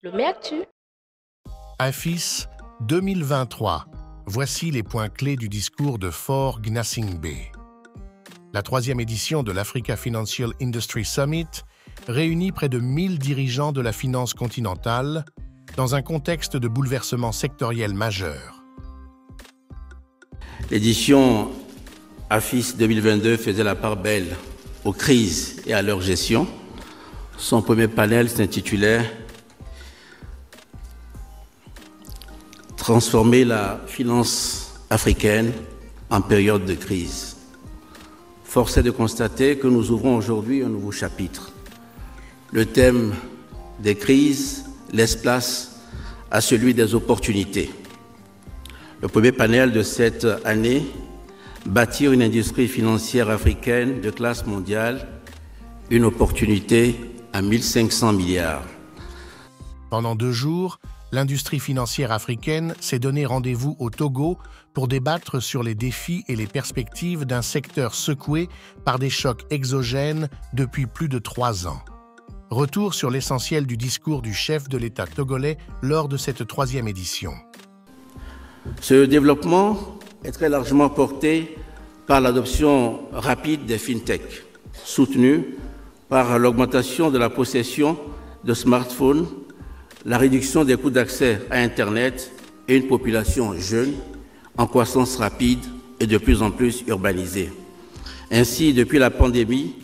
Lomé Actu. AFIS 2023. Voici les points clés du discours de Faure Gnassingbé. La troisième édition de l'Africa Financial Industry Summit réunit près de 1000 dirigeants de la finance continentale dans un contexte de bouleversement sectoriel majeur. L'édition AFIS 2022 faisait la part belle aux crises et à leur gestion. Son premier panel s'intitulait « Transformer la finance africaine en période de crise ». Force est de constater que nous ouvrons aujourd'hui un nouveau chapitre. Le thème des crises laisse place à celui des opportunités. Le premier panel de cette année, bâtir une industrie financière africaine de classe mondiale, une opportunité à 1500 milliards. Pendant 2 jours, l'industrie financière africaine s'est donné rendez-vous au Togo pour débattre sur les défis et les perspectives d'un secteur secoué par des chocs exogènes depuis plus de 3 ans. Retour sur l'essentiel du discours du chef de l'État togolais lors de cette 3e édition. Ce développement est très largement porté par l'adoption rapide des fintech, soutenue par l'augmentation de la possession de smartphones, la réduction des coûts d'accès à Internet et une population jeune, en croissance rapide et de plus en plus urbanisée. Ainsi, depuis la pandémie,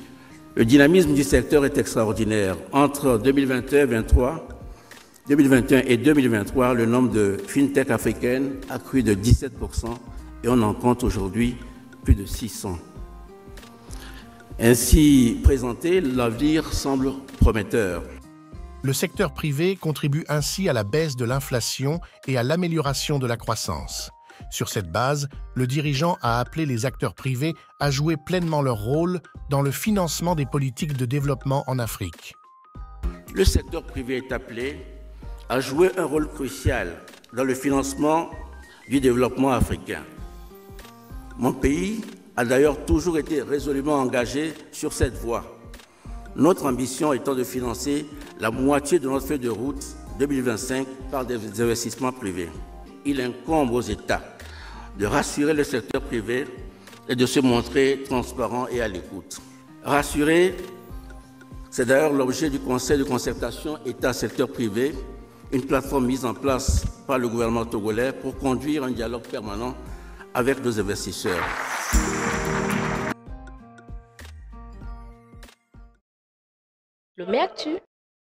le dynamisme du secteur est extraordinaire. Entre 2021 et 2023, le nombre de fintech africaines a crû de 17% et on en compte aujourd'hui plus de 600. Ainsi présenté, l'avenir semble prometteur. Le secteur privé contribue ainsi à la baisse de l'inflation et à l'amélioration de la croissance. Sur cette base, le dirigeant a appelé les acteurs privés à jouer pleinement leur rôle dans le financement des politiques de développement en Afrique. Le secteur privé est appelé à jouer un rôle crucial dans le financement du développement africain. Mon pays a d'ailleurs toujours été résolument engagé sur cette voie. Notre ambition étant de financer la moitié de notre feuille de route 2025 par des investissements privés. Il incombe aux États de rassurer le secteur privé et de se montrer transparent et à l'écoute. Rassurer, c'est d'ailleurs l'objet du Conseil de concertation État-secteur privé, une plateforme mise en place par le gouvernement togolais pour conduire un dialogue permanent avec nos investisseurs. Lomé Actu.